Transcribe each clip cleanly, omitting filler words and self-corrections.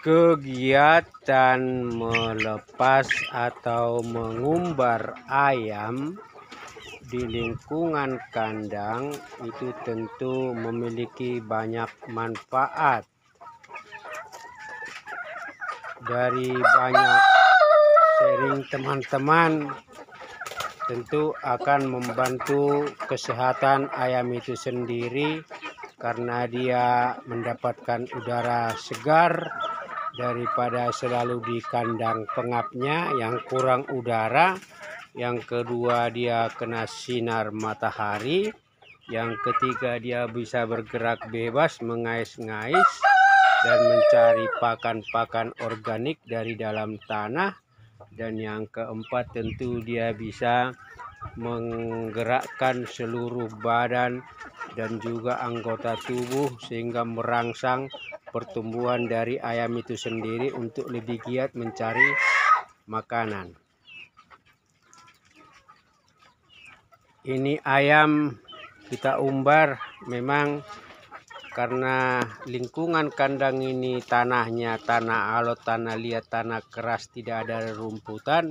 Kegiatan melepas atau mengumbar ayam di lingkungan kandang itu tentu memiliki banyak manfaat. Dari banyak sharing teman-teman, tentu akan membantu kesehatan ayam itu sendiri karena dia mendapatkan udara segar daripada selalu di kandang pengapnya yang kurang udara. Yang kedua, dia kena sinar matahari. Yang ketiga, dia bisa bergerak bebas, mengais-ngais dan mencari pakan-pakan organik dari dalam tanah. Dan yang keempat, tentu dia bisa menggerakkan seluruh badan dan juga anggota tubuh sehingga merangsang pertumbuhan dari ayam itu sendiri untuk lebih giat mencari makanan. Ini ayam kita umbar memang karena lingkungan kandang ini tanahnya tanah alot, tanah liat, tanah keras, tidak ada rumputan,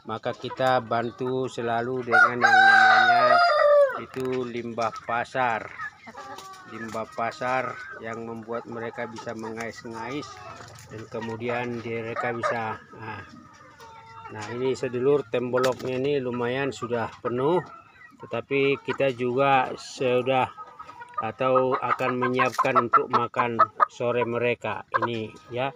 maka kita bantu selalu dengan yang namanya itu limbah pasar. Limbah pasar yang membuat mereka bisa mengais-ngais dan kemudian mereka bisa nah ini sedulur, temboloknya ini lumayan sudah penuh, tetapi kita juga sudah atau akan menyiapkan untuk makan sore mereka. Ini ya,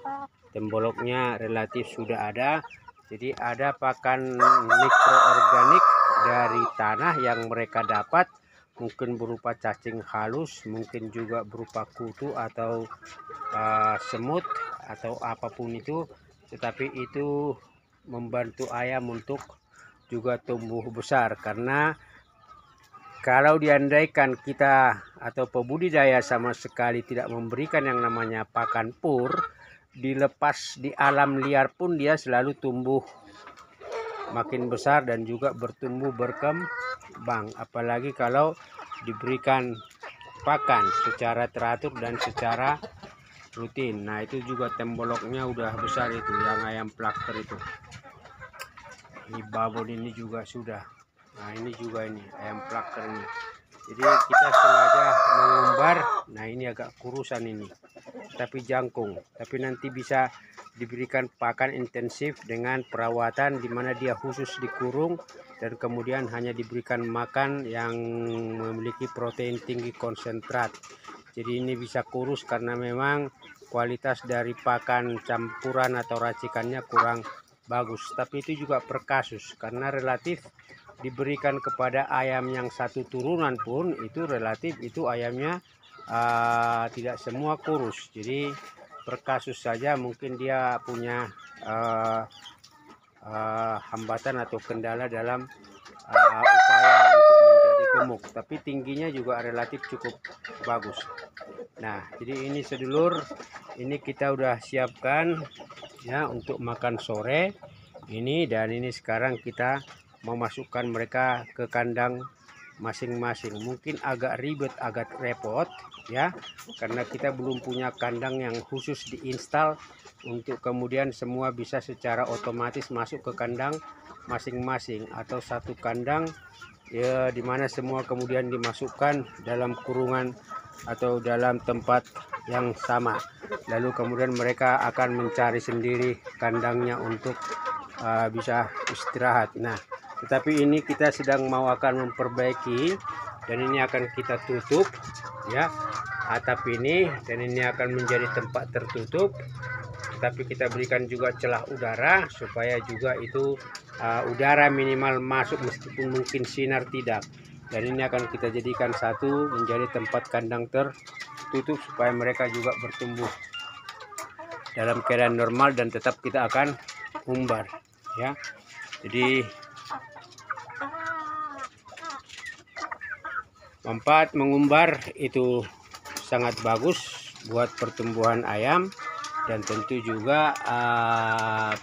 temboloknya relatif sudah ada, jadi ada pakan mikroorganik dari tanah yang mereka dapat, mungkin berupa cacing halus, mungkin juga berupa kutu atau semut atau apapun itu, tetapi itu membantu ayam untuk juga tumbuh besar. Karena kalau diandaikan kita atau pembudidaya sama sekali tidak memberikan yang namanya pakan pur, dilepas di alam liar pun dia selalu tumbuh makin besar dan juga bertumbuh berkembang, apalagi kalau diberikan pakan secara teratur dan secara rutin. Nah itu juga temboloknya udah besar itu, yang ayam plakter itu. Ini babon ini juga sudah. Nah ini juga ini ayam plakter ini. Jadi kita sengaja mengumbar. Nah ini agak kurusan ini, tapi jangkung, tapi nanti bisa diberikan pakan intensif dengan perawatan di mana dia khusus dikurung dan kemudian hanya diberikan makan yang memiliki protein tinggi konsentrat. Jadi ini bisa kurus karena memang kualitas dari pakan campuran atau racikannya kurang bagus. Tapi itu juga per kasus, karena relatif diberikan kepada ayam yang satu turunan pun itu relatif itu ayamnya tidak semua kurus. Jadi per kasus saja mungkin dia punya hambatan atau kendala dalam upaya untuk menjadi gemuk, tapi tingginya juga relatif cukup bagus. Nah jadi ini sedulur, ini kita udah siapkan ya untuk makan sore ini, dan ini sekarang kita memasukkan mereka ke kandang masing-masing. Mungkin agak ribet, agak repot ya, karena kita belum punya kandang yang khusus diinstal untuk kemudian semua bisa secara otomatis masuk ke kandang masing-masing, atau satu kandang ya dimana semua kemudian dimasukkan dalam kurungan atau dalam tempat yang sama, lalu kemudian mereka akan mencari sendiri kandangnya untuk bisa istirahat. Nah tetapi ini kita sedang mau akan memperbaiki, dan ini akan kita tutup ya atap ini, dan ini akan menjadi tempat tertutup, tapi kita berikan juga celah udara supaya juga itu udara minimal masuk meskipun mungkin sinar tidak. Dan ini akan kita jadikan satu menjadi tempat kandang tertutup supaya mereka juga bertumbuh dalam keadaan normal dan tetap kita akan umbar ya. Jadi manfaat mengumbar itu sangat bagus buat pertumbuhan ayam, dan tentu juga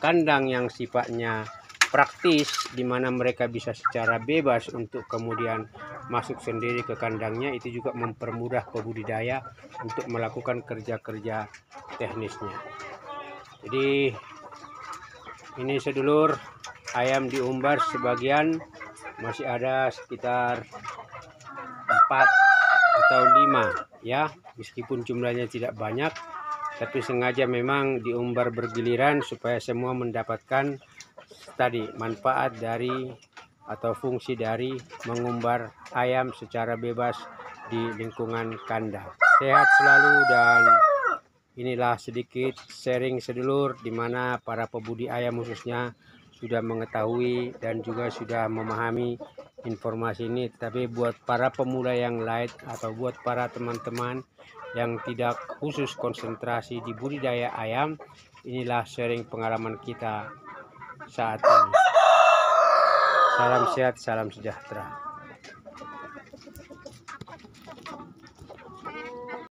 kandang yang sifatnya praktis di mana mereka bisa secara bebas untuk kemudian masuk sendiri ke kandangnya, itu juga mempermudah pembudidaya untuk melakukan kerja-kerja teknisnya. Jadi ini sedulur, ayam diumbar sebagian, masih ada sekitar 4 atau 5 ya, meskipun jumlahnya tidak banyak, tapi sengaja memang diumbar bergiliran supaya semua mendapatkan tadi manfaat dari atau fungsi dari mengumbar ayam secara bebas di lingkungan kandang. Sehat selalu, dan inilah sedikit sharing sedulur di mana para pembudi ayam khususnya sudah mengetahui dan juga sudah memahami informasi ini. Tapi buat para pemula yang lain atau buat para teman-teman yang tidak khusus konsentrasi di budidaya ayam, inilah sharing pengalaman kita saat ini. Salam sehat, salam sejahtera.